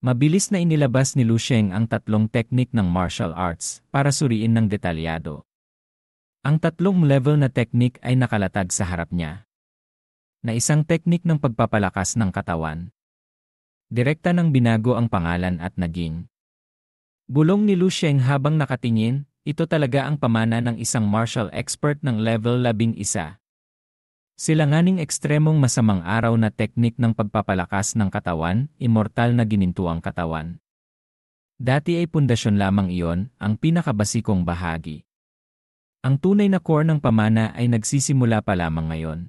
Mabilis na inilabas ni Lu Sheng ang tatlong teknik ng martial arts para suriin ng detalyado. Ang tatlong level na teknik ay nakalatag sa harap niya. Na isang teknik ng pagpapalakas ng katawan. Direkta nang binago ang pangalan at naging. Bulong ni Lu Sheng habang nakatingin, ito talaga ang pamana ng isang martial expert ng level 11. Silanganing ekstremong masamang araw na teknik ng pagpapalakas ng katawan, immortal na ginintuang katawan. Dati ay pundasyon lamang iyon, ang pinakabasikong bahagi. Ang tunay na core ng pamana ay nagsisimula pa lamang ngayon.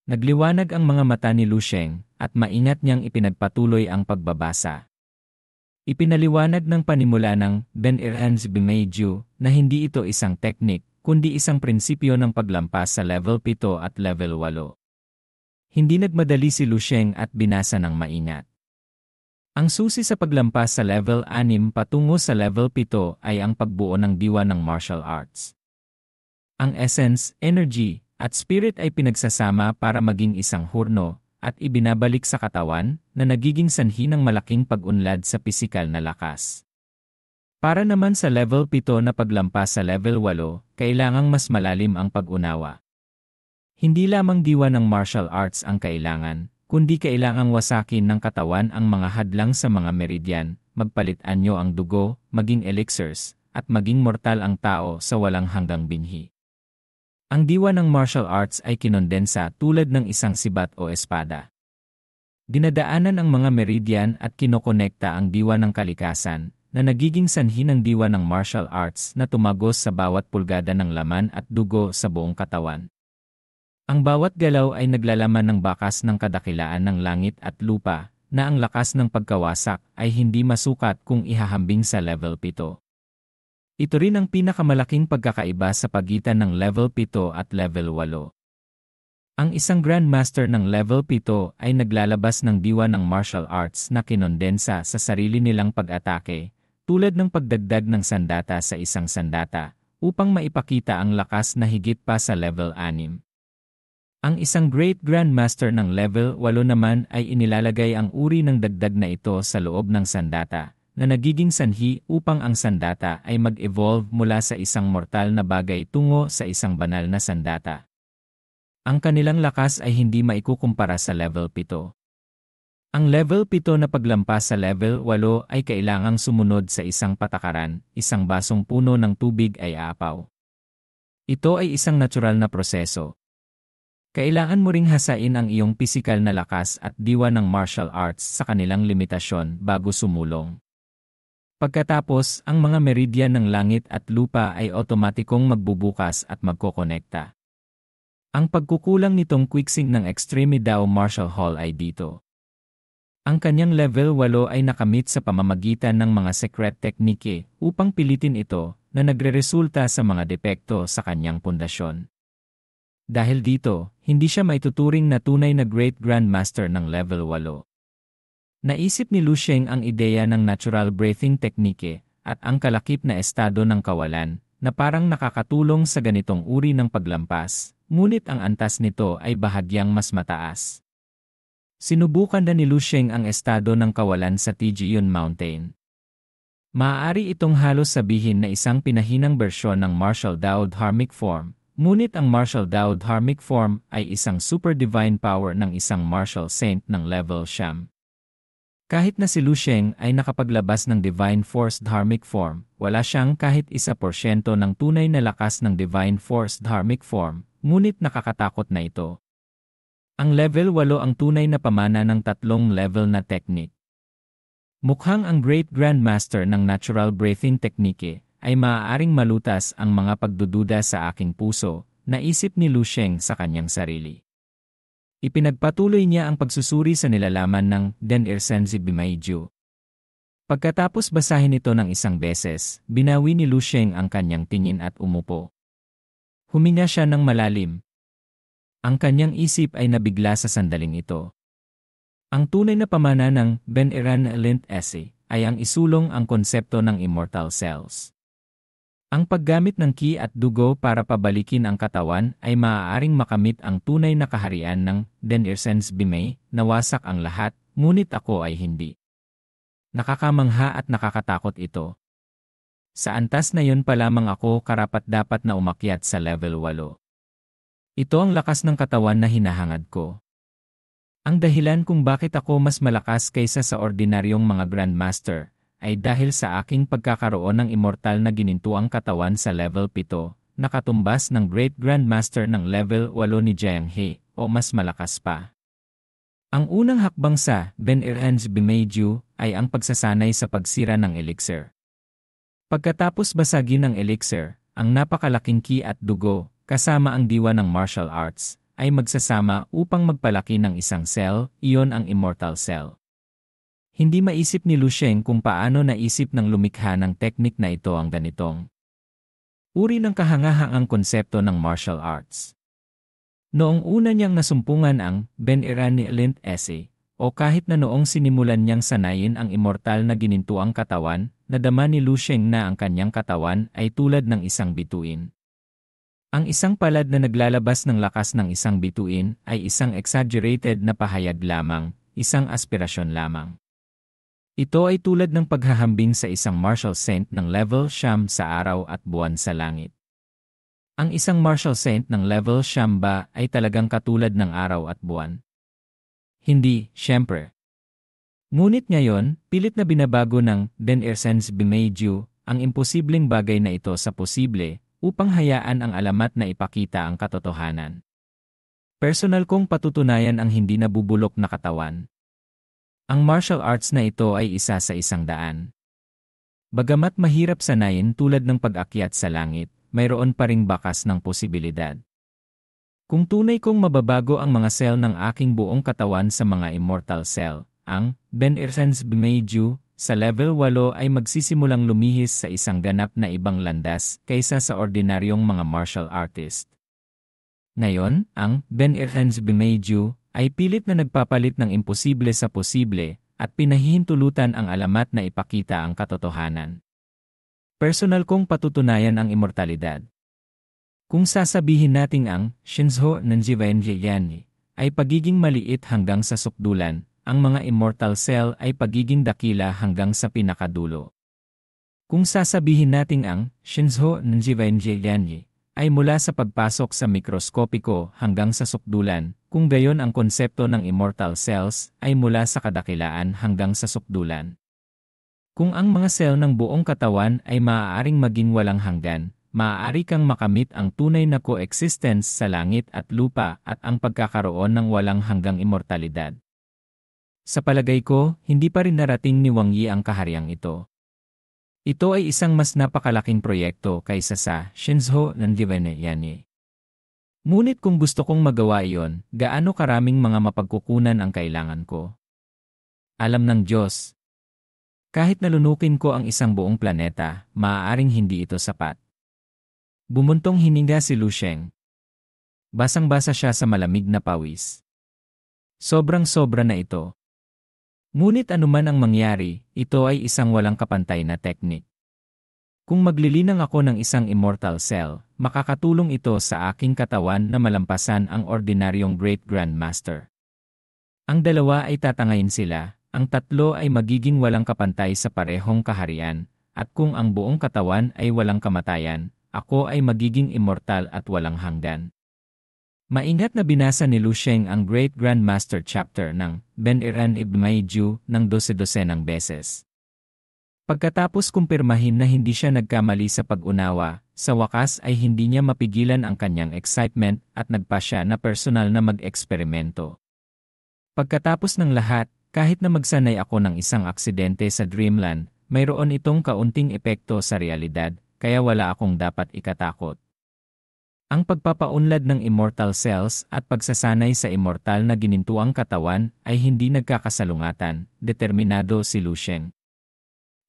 Nagliwanag ang mga mata ni Lu Sheng, at maingat niyang ipinagpatuloy ang pagbabasa. Ipinaliwanag ng panimula ng Ben Irhan's Bimeiju na hindi ito isang teknik, kundi isang prinsipyo ng paglampas sa level 7 at level 8. Hindi nagmadali si Lu Sheng at binasa ng maingat. Ang susi sa paglampas sa level 6 patungo sa level 7 ay ang pagbuo ng diwa ng martial arts. Ang essence, energy, at spirit ay pinagsasama para maging isang hurno, at ibinabalik sa katawan na nagiging sanhi ng malaking pag-unlad sa pisikal na lakas. Para naman sa level 7 na paglampas sa level 8, kailangang mas malalim ang pag-unawa. Hindi lamang diwa ng martial arts ang kailangan, kundi kailangang wasakin ng katawan ang mga hadlang sa mga meridian, magpalit anyo ang dugo, maging elixirs, at maging mortal ang tao sa walang hanggang binhi. Ang diwa ng martial arts ay kinondensa tulad ng isang sibat o espada. Dinadaanan ang mga meridian at kinokonekta ang diwa ng kalikasan, na nagiging sanhi ng diwa ng martial arts na tumagos sa bawat pulgada ng laman at dugo sa buong katawan. Ang bawat galaw ay naglalaman ng bakas ng kadakilaan ng langit at lupa, na ang lakas ng pagkawasak ay hindi masukat kung ihahambing sa level 7. Ito rin ang pinakamalaking pagkakaiba sa pagitan ng level 7 at level 8. Ang isang grandmaster ng level 7 ay naglalabas ng diwa ng martial arts na kinondensa sa sarili nilang pag-atake, tulad ng pagdagdag ng sandata sa isang sandata, upang maipakita ang lakas na higit pa sa level 6. Ang isang great grandmaster ng level 8 naman ay inilalagay ang uri ng dagdag na ito sa loob ng sandata, na nagiging sanhi upang ang sandata ay mag-evolve mula sa isang mortal na bagay tungo sa isang banal na sandata. Ang kanilang lakas ay hindi maikukumpara sa level 7. Ang level 7 na paglampas sa level 8 ay kailangang sumunod sa isang patakaran, isang basong puno ng tubig ay aapaw. Ito ay isang natural na proseso. Kailangan mo ring hasain ang iyong pisikal na lakas at diwa ng martial arts sa kanilang limitasyon bago sumulong. Pagkatapos, ang mga meridian ng langit at lupa ay otomatikong magbubukas at magkokonekta. Ang pagkukulang nitong quicksync ng Extreme Dao Martial Hall ay dito. Ang kanyang level 8 ay nakamit sa pamamagitan ng mga secret teknike upang pilitin ito na nagreresulta sa mga depekto sa kanyang pundasyon. Dahil dito, hindi siya maituturing na tunay na Great Grandmaster ng level 8. Naisip ni Lu Sheng ang ideya ng natural breathing technique at ang kalakip na estado ng kawalan na parang nakakatulong sa ganitong uri ng paglampas, ngunit ang antas nito ay bahagyang mas mataas. Sinubukan na ni Lu Sheng ang estado ng kawalan sa Tijiyun Mountain. Maaari itong halos sabihin na isang pinahinang bersyon ng Martial Dao Dharmic Form, ngunit ang Martial Dao Dharmic Form ay isang super divine power ng isang martial saint ng level 9. Kahit na si Lu Sheng ay nakapaglabas ng Divine Force Dharmic Form, wala siyang kahit 1% ng tunay na lakas ng Divine Force Dharmic Form, ngunit nakakatakot na ito. Ang level 8 ang tunay na pamana ng tatlong level na technique. Mukhang ang Great Grandmaster ng Natural Breathing Technique ay maaaring malutas ang mga pagdududa sa aking puso, naisip ni Lu Sheng sa kanyang sarili. Ipinagpatuloy niya ang pagsusuri sa nilalaman ng Den Irsenzi Bimeiju. Pagkatapos basahin ito ng isang beses, binawi ni Lu Sheng ang kanyang tingin at umupo. Huminga siya ng malalim. Ang kanyang isip ay nabigla sa sandaling ito. Ang tunay na pamana ng Ben Iran Lint Essay ay ang isulong ang konsepto ng immortal cells. Ang paggamit ng ki at dugo para pabalikin ang katawan ay maaaring makamit ang tunay na kaharian ng Den Irsenz Bimei, nawasak ang lahat, ngunit ako ay hindi. Nakakamangha at nakakatakot ito. Sa antas na yun pa lamang ako karapat-dapat na umakyat sa level 8. Ito ang lakas ng katawan na hinahangad ko. Ang dahilan kung bakit ako mas malakas kaysa sa ordinaryong mga Grandmaster ay dahil sa aking pagkakaroon ng immortal na ginintuang katawan sa level 7, nakatumbas ng Great Grandmaster ng level 8 ni Jiang He, o mas malakas pa. Ang unang hakbang sa Ben Erhan's Bimeiju ay ang pagsasanay sa pagsira ng elixir. Pagkatapos basagin ng elixir, ang napakalaking ki at dugo, kasama ang diwa ng martial arts, ay magsasama upang magpalaki ng isang cell, iyon ang immortal cell. Hindi maisip ni Lu Sheng kung paano naisip ng lumikha ng teknik na ito ang ganitong uri ng kahangahangang konsepto ng martial arts. Noong una niyang nasumpungan ang Ben Eran ni Lint Essay, o kahit na noong sinimulan niyang sanayin ang immortal na ginintuang katawan, nadama ni Lu Sheng na ang kanyang katawan ay tulad ng isang bituin. Ang isang palad na naglalabas ng lakas ng isang bituin ay isang exaggerated na pahayag lamang, isang aspirasyon lamang. Ito ay tulad ng paghahambing sa isang martial saint ng level 9 sa araw at buwan sa langit. Ang isang martial saint ng level 9 ba ay talagang katulad ng araw at buwan? Hindi, syempre. Ngunit ngayon, pilit na binabago ng Ben Erhan's Bimeiju ang imposibleng bagay na ito sa posible upang hayaan ang alamat na ipakita ang katotohanan. Personal kong patutunayan ang hindi nabubulok na katawan. Ang martial arts na ito ay isa sa 100. Bagamat mahirap sanayin tulad ng pag-akyat sa langit, mayroon pa ring bakas ng posibilidad. Kung tunay kong mababago ang mga cell ng aking buong katawan sa mga immortal cell, ang Ben Erhan's Bimeiju sa level 8 ay magsisimulang lumihis sa isang ganap na ibang landas kaysa sa ordinaryong mga martial artist. Ngayon, ang Ben Erhan's Bimeiju ay pilit na nagpapalit ng imposible sa posible at pinahihintulutan ang alamat na ipakita ang katotohanan. Personal kong patutunayan ang immortalidad. Kung sasabihin nating ang Shinzho ng Jiwenjiyan ay pagiging maliit hanggang sa sukdulan, ang mga immortal cell ay pagiging dakila hanggang sa pinakadulo. Kung sasabihin nating ang Shinzho ng Jiwenjiyan ay mula sa pagpasok sa mikroskopiko hanggang sa sukdulan, kung gayon ang konsepto ng immortal cells ay mula sa kadakilaan hanggang sa sukdulan. Kung ang mga cell ng buong katawan ay maaaring maging walang hanggan, maaari kang makamit ang tunay na coexistence sa langit at lupa at ang pagkakaroon ng walang hanggang immortalidad. Sa palagay ko, hindi pa rin narating ni Wang Yi ang kahariang ito. Ito ay isang mas napakalaking proyekto kaysa sa Shinzho ng Jiwenjiyan. Ngunit kung gusto kong magawa iyon, gaano karaming mga mapagkukunan ang kailangan ko? Alam ng Diyos. Kahit nalunukin ko ang isang buong planeta, maaaring hindi ito sapat. Bumuntong hininga si Lu Sheng. Basang-basa siya sa malamig na pawis. Sobrang-sobra na ito. Ngunit anuman ang mangyari, ito ay isang walang kapantay na teknik. Kung maglilinang ako ng isang immortal cell, makakatulong ito sa aking katawan na malampasan ang ordinaryong Great Grandmaster. Ang dalawa ay tatangayin sila, ang tatlo ay magiging walang kapantay sa parehong kaharian, at kung ang buong katawan ay walang kamatayan, ako ay magiging immortal at walang hanggan. Maingat na binasa ni Lu Sheng ang Great Grandmaster chapter ng Ben Eran Bimeiju ng 12 beses. Pagkatapos kumpirmahin na hindi siya nagkamali sa pag-unawa, sa wakas ay hindi niya mapigilan ang kanyang excitement at nagpa siya na personal na mag-eksperimento. Pagkatapos ng lahat, kahit na magsanay ako ng isang aksidente sa Dreamland, mayroon itong kaunting epekto sa realidad, kaya wala akong dapat ikatakot. Ang pagpapaunlad ng immortal cells at pagsasanay sa immortal na ginintuang katawan ay hindi nagkakasalungatan, determinado si Lu Sheng.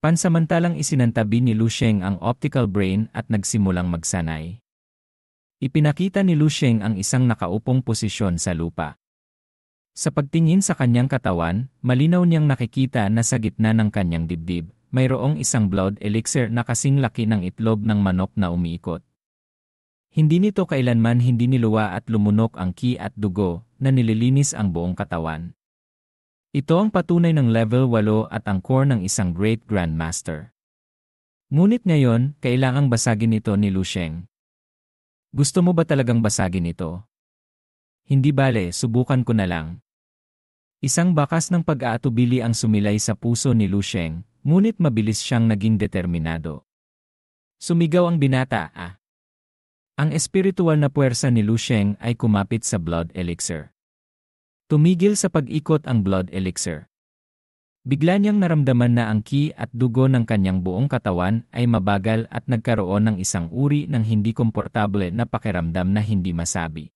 Pansamantalang isinantabi ni Lu Sheng ang optical brain at nagsimulang magsanay. Ipinakita ni Lu Sheng ang isang nakaupong posisyon sa lupa. Sa pagtingin sa kanyang katawan, malinaw niyang nakikita na sa gitna ng kanyang dibdib, mayroong isang blood elixir na kasing laki ng itlog ng manok na umiikot. Hindi nito kailanman hindi niluwa at lumunok ang ki at dugo na nililinis ang buong katawan. Ito ang patunay ng level 8 at ang core ng isang Great Grandmaster. Ngunit ngayon, kailangang basagin ito ni Lu Sheng. Gusto mo ba talagang basagin ito? Hindi bale, subukan ko na lang. Isang bakas ng pag-aatubili ang sumilay sa puso ni Lu Sheng, ngunit mabilis siyang naging determinado. Sumigaw ang binata, Ang espiritual na puwersa ni Lu Sheng ay kumapit sa blood elixir. Tumigil sa pag-ikot ang blood elixir. Bigla niyang naramdaman na ang ki at dugo ng kanyang buong katawan ay mabagal at nagkaroon ng isang uri ng hindi komportable na pakiramdam na hindi masabi.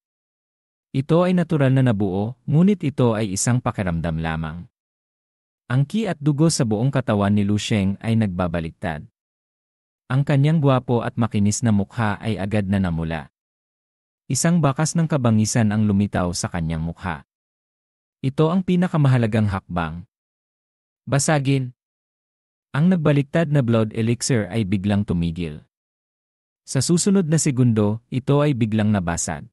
Ito ay natural na nabuo, ngunit ito ay isang pakiramdam lamang. Ang ki at dugo sa buong katawan ni Lu Sheng ay nagbabaliktad. Ang kanyang gwapo at makinis na mukha ay agad na namula. Isang bakas ng kabangisan ang lumitaw sa kanyang mukha. Ito ang pinakamahalagang hakbang. Basagin. Ang nagbaliktad na blood elixir ay biglang tumigil. Sa susunod na segundo, ito ay biglang nabasag.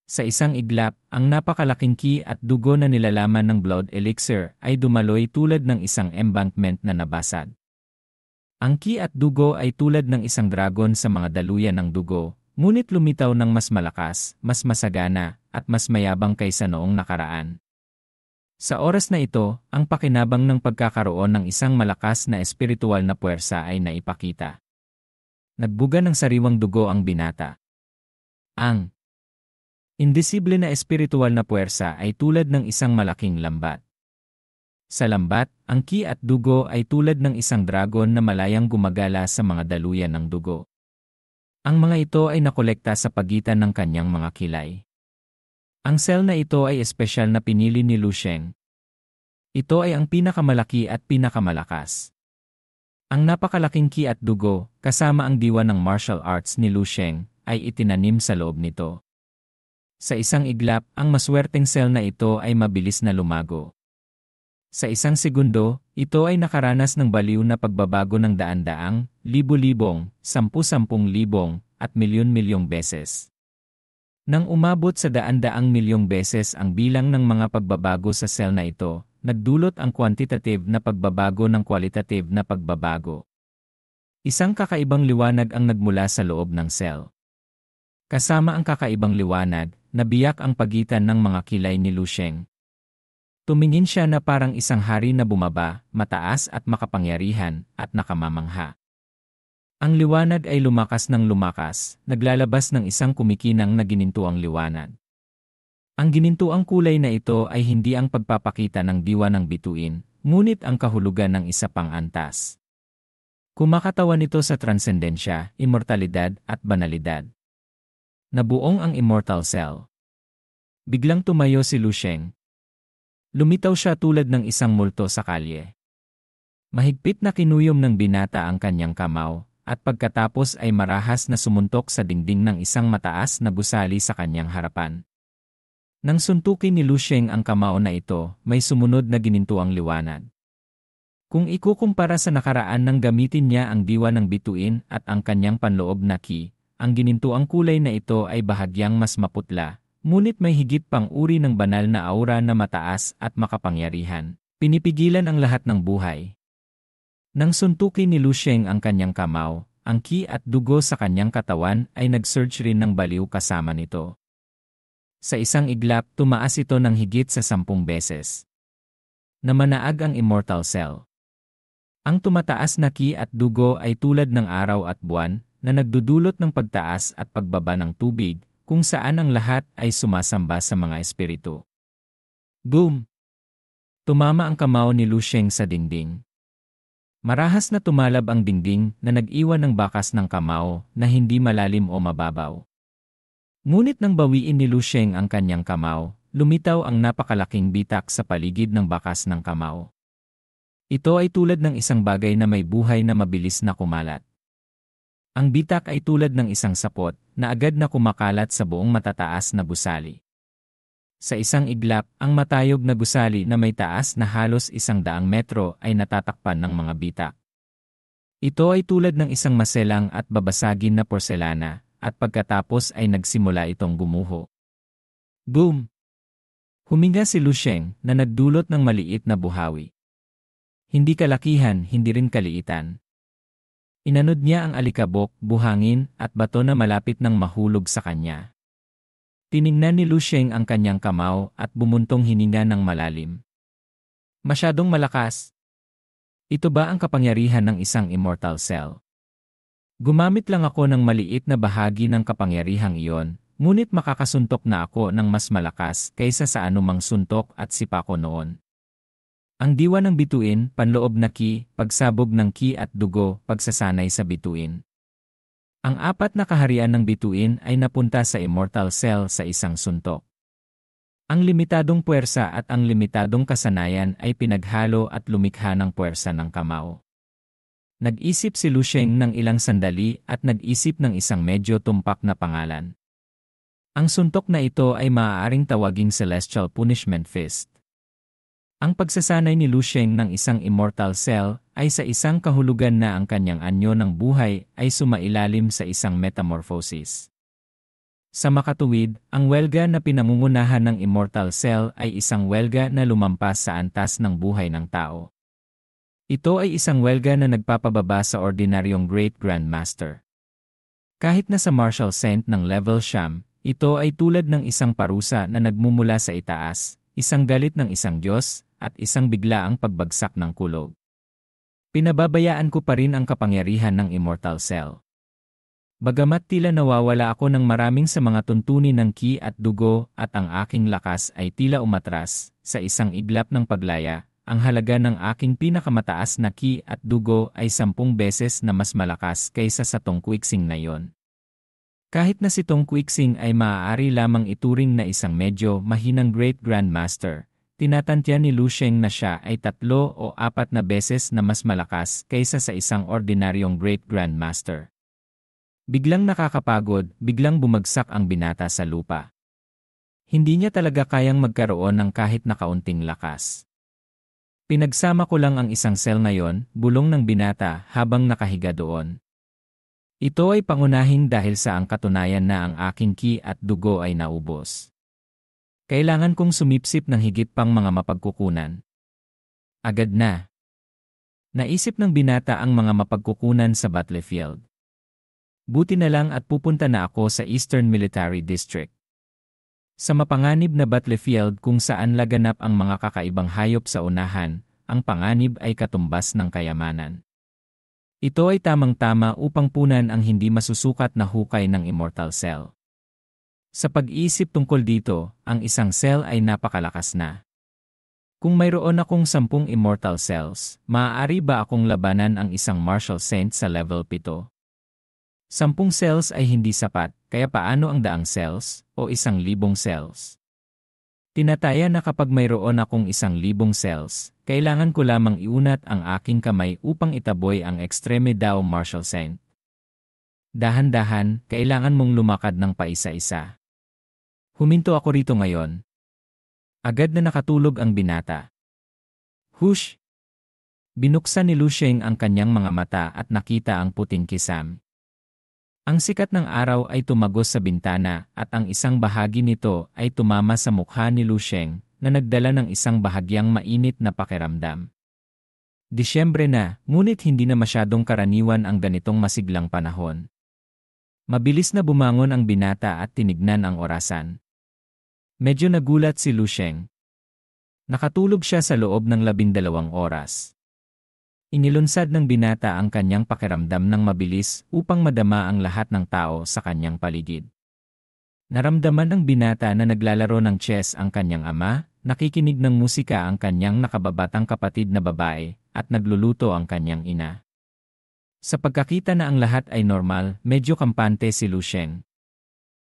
Sa isang iglap, ang napakalaking ki at dugo na nilalaman ng blood elixir ay dumaloy tulad ng isang embankment na nabasag. Ang ki at dugo ay tulad ng isang dragon sa mga daluyan ng dugo, ngunit lumitaw ng mas malakas, mas masagana, at mas mayabang kaysa noong nakaraan. Sa oras na ito, ang pakinabang ng pagkakaroon ng isang malakas na espiritual na puwersa ay naipakita. Nagbuga ng sariwang dugo ang binata. Ang indisible na espiritual na puwersa ay tulad ng isang malaking lambat. Sa lambat, ang ki at dugo ay tulad ng isang dragon na malayang gumagala sa mga daluyan ng dugo. Ang mga ito ay nakolekta sa pagitan ng kanyang mga kilay. Ang cell na ito ay espesyal na pinili ni Lu Sheng. Ito ay ang pinakamalaki at pinakamalakas. Ang napakalaking ki at dugo, kasama ang diwa ng martial arts ni Lu Sheng, ay itinanim sa loob nito. Sa isang iglap, ang maswerteng cell na ito ay mabilis na lumago. Sa isang segundo, ito ay nakaranas ng baliw na pagbabago ng daan-daang, libo-libong, 10-10 libong, at milyon-milyong beses. Nang umabot sa daan-daang milyong beses ang bilang ng mga pagbabago sa cell na ito, nagdulot ang quantitative na pagbabago ng qualitative na pagbabago. Isang kakaibang liwanag ang nagmula sa loob ng cell. Kasama ang kakaibang liwanag, nabiyak ang pagitan ng mga kilay ni Lu Sheng. Tumingin siya na parang isang hari na bumaba, mataas at makapangyarihan, at nakamamangha. Ang liwanag ay lumakas ng lumakas, naglalabas ng isang kumikinang na ginintuang liwanag. Ang ginintuang kulay na ito ay hindi ang pagpapakita ng diwa ng bituin, ngunit ang kahulugan ng isa pang antas. Kumakatawan ito sa transcendensya, immortalidad at banalidad. Nabuong ang immortal cell. Biglang tumayo si Lu Sheng. Lumitaw siya tulad ng isang multo sa kalye. Mahigpit na kinuyom ng binata ang kanyang kamao, at pagkatapos ay marahas na sumuntok sa dingding ng isang mataas na gusali sa kanyang harapan. Nang suntukin ni Lu Sheng ang kamao na ito, may sumunod na ginintuang liwanag. Kung ikukumpara sa nakaraan nang gamitin niya ang diwa ng bituin at ang kanyang panloob na ki, ang ginintuang kulay na ito ay bahagyang mas maputla, ngunit may higit pang uri ng banal na aura na mataas at makapangyarihan. Pinipigilan ang lahat ng buhay. Nang suntukin ni Lu Sheng ang kanyang kamao, ang ki at dugo sa kanyang katawan ay nag-surge rin ng baliw kasama nito. Sa isang iglap, tumaas ito ng higit sa 10 beses. Namanaag ang immortal cell. Ang tumataas na ki at dugo ay tulad ng araw at buwan na nagdudulot ng pagtaas at pagbaba ng tubig, kung saan ang lahat ay sumasamba sa mga espiritu. Boom! Tumama ang kamao ni Lu Sheng sa dingding. Marahas na tumalab ang dingding na nag-iwan ng bakas ng kamao na hindi malalim o mababaw. Ngunit nang bawiin ni Lu Sheng ang kanyang kamao, lumitaw ang napakalaking bitak sa paligid ng bakas ng kamao. Ito ay tulad ng isang bagay na may buhay na mabilis na kumalat. Ang bitak ay tulad ng isang sapot na agad na kumakalat sa buong matataas na gusali. Sa isang iglap, ang matayog na gusali na may taas na halos 100 metro ay natatakpan ng mga bitak. Ito ay tulad ng isang maselang at babasagin na porselana, at pagkatapos ay nagsimula itong gumuho. Boom! Huminga si Lu Sheng na nagdulot ng maliit na buhawi. Hindi kalakihan, hindi rin kaliitan. Inanod niya ang alikabok, buhangin, at bato na malapit nang mahulog sa kanya. Tiningnan ni Lu Sheng ang kanyang kamao at bumuntong hininga ng malalim. Masyadong malakas. Ito ba ang kapangyarihan ng isang immortal cell? Gumamit lang ako ng maliit na bahagi ng kapangyarihang iyon, ngunit makakasuntok na ako ng mas malakas kaysa sa anumang suntok at sipa ko noon. Ang diwa ng bituin, panloob na ki, pagsabog ng ki at dugo, pagsasanay sa bituin. Ang apat na kaharian ng bituin ay napunta sa immortal cell sa isang suntok. Ang limitadong puwersa at ang limitadong kasanayan ay pinaghalo at lumikha ng puwersa ng kamao. Nag-isip si Lu Sheng ng ilang sandali at nag-isip ng isang medyo tumpak na pangalan. Ang suntok na ito ay maaaring tawaging Celestial Punishment Fist. Ang pagsasanay ni Lu Sheng ng isang immortal cell ay sa isang kahulugan na ang kanyang anyo ng buhay ay sumailalim sa isang metamorphosis. Sa makatuwid, ang welga na pinangungunahan ng immortal cell ay isang welga na lumampas sa antas ng buhay ng tao. Ito ay isang welga na nagpapababa sa ordinaryong Great Grandmaster. Kahit na sa martial scent ng level siyam, ito ay tulad ng isang parusa na nagmumula sa itaas, isang galit ng isang Diyos, at isang biglaang pagbagsak ng kulog. Pinababayaan ko pa rin ang kapangyarihan ng immortal cell. Bagamat tila nawawala ako ng maraming sa mga tuntunin ng ki at dugo at ang aking lakas ay tila umatras, sa isang iglap ng paglaya, ang halaga ng aking pinakamataas na ki at dugo ay 10 beses na mas malakas kaysa sa tungkwiksing na yon. Kahit na si tungkwiksing ay maaari lamang ituring na isang medyo mahinang Great Grandmaster, tinatantya ni Lu Sheng na siya ay 3 o 4 na beses na mas malakas kaysa sa isang ordinaryong Great Grandmaster. Biglang nakakapagod, biglang bumagsak ang binata sa lupa. Hindi niya talaga kayang magkaroon ng kahit na kaunting lakas. Pinagsama ko lang ang isang cell ngayon, bulong ng binata habang nakahiga doon. Ito ay pangunahin dahil sa ang katunayan na ang aking ki at dugo ay naubos. Kailangan kong sumipsip ng higit pang mga mapagkukunan. Agad na. Naisip ng binata ang mga mapagkukunan sa battlefield. Buti na lang at pupunta na ako sa Eastern Military District. Sa mapanganib na battlefield kung saan laganap ang mga kakaibang hayop sa unahan, ang panganib ay katumbas ng kayamanan. Ito ay tamang-tama upang punan ang hindi masusukat na hukay ng immortal cell. Sa pag-iisip tungkol dito, ang isang cell ay napakalakas na. Kung mayroon akong 10 immortal cells, maaari ba akong labanan ang isang martial saint sa level 7? 10 cells ay hindi sapat, kaya paano ang 100 cells o 1,000 cells? Tinataya na kapag mayroon akong 1,000 cells, kailangan ko lamang iunat ang aking kamay upang itaboy ang Extreme Dao Martial Saint. Dahan-dahan, kailangan mong lumakad ng paisa-isa. Huminto ako rito ngayon. Agad na nakatulog ang binata. Hush! Binuksan ni Lu Sheng ang kanyang mga mata at nakita ang puting kisam. Ang sikat ng araw ay tumagos sa bintana at ang isang bahagi nito ay tumama sa mukha ni Lu Sheng na nagdala ng isang bahagyang mainit na pakiramdam. Disyembre na, ngunit hindi na masyadong karaniwan ang ganitong masiglang panahon. Mabilis na bumangon ang binata at tinignan ang orasan. Medyo nagulat si Lu Sheng. Nakatulog siya sa loob ng 12 oras. Inilunsad ng binata ang kanyang pakiramdam ng mabilis upang madama ang lahat ng tao sa kanyang paligid. Naramdaman ng binata na naglalaro ng chess ang kanyang ama, nakikinig ng musika ang kanyang nakababatang kapatid na babae, at nagluluto ang kanyang ina. Sa pagkakita na ang lahat ay normal, medyo kampante si Lu Sheng.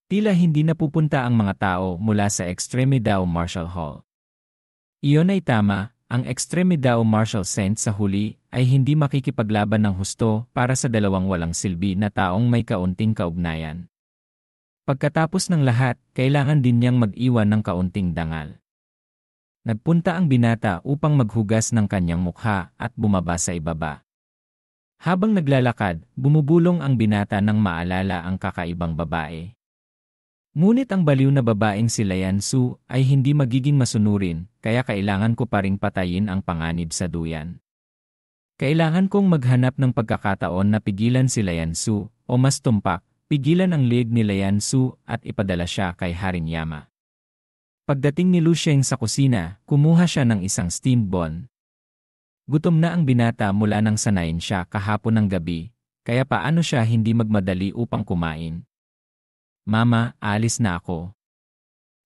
Tila hindi napupunta ang mga tao mula sa Extreme Dao Martial Hall. Iyon ay tama. Ang Extreme Dao Martial Saint sa huli ay hindi makikipaglaban ng husto para sa dalawang walang silbi na taong may kaunting kaugnayan. Pagkatapos ng lahat, kailangan din niyang mag-iwan ng kaunting dangal. Nagpunta ang binata upang maghugas ng kanyang mukha at bumaba sa ibaba. Habang naglalakad, bumubulong ang binata nang maalala ang kakaibang babae. Ngunit ang baliw na babaeng si Lian Su ay hindi magiging masunurin, kaya kailangan ko pa ring patayin ang panganib sa duyan. Kailangan kong maghanap ng pagkakataon na pigilan si Lian Su, o mas tumpak, pigilan ang leeg ni Lian Su at ipadala siya kay Haring Yama. Pagdating ni Lu Sheng sa kusina, kumuha siya ng isang steamed bon. Gutom na ang binata mula nang sanayin siya kahapon ng gabi, kaya paano siya hindi magmadali upang kumain. Mama, alis na ako.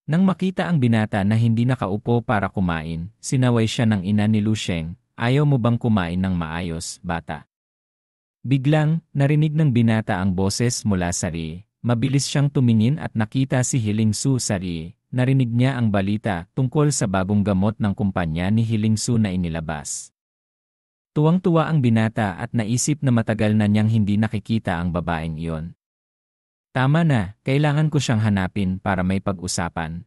Nang makita ang binata na hindi nakaupo para kumain, sinaway siya ng ina ni Lu Sheng, ayaw mo bang kumain ng maayos, bata? Biglang, narinig ng binata ang boses mula sa Rie. Mabilis siyang tumingin at nakita si Hiling Su sa Rie. Narinig niya ang balita tungkol sa bagong gamot ng kumpanya ni Hiling Su na inilabas. Tuwang-tuwa ang binata at naisip na matagal na niyang hindi nakikita ang babaeng iyon. Tama na, kailangan ko siyang hanapin para may pag-usapan.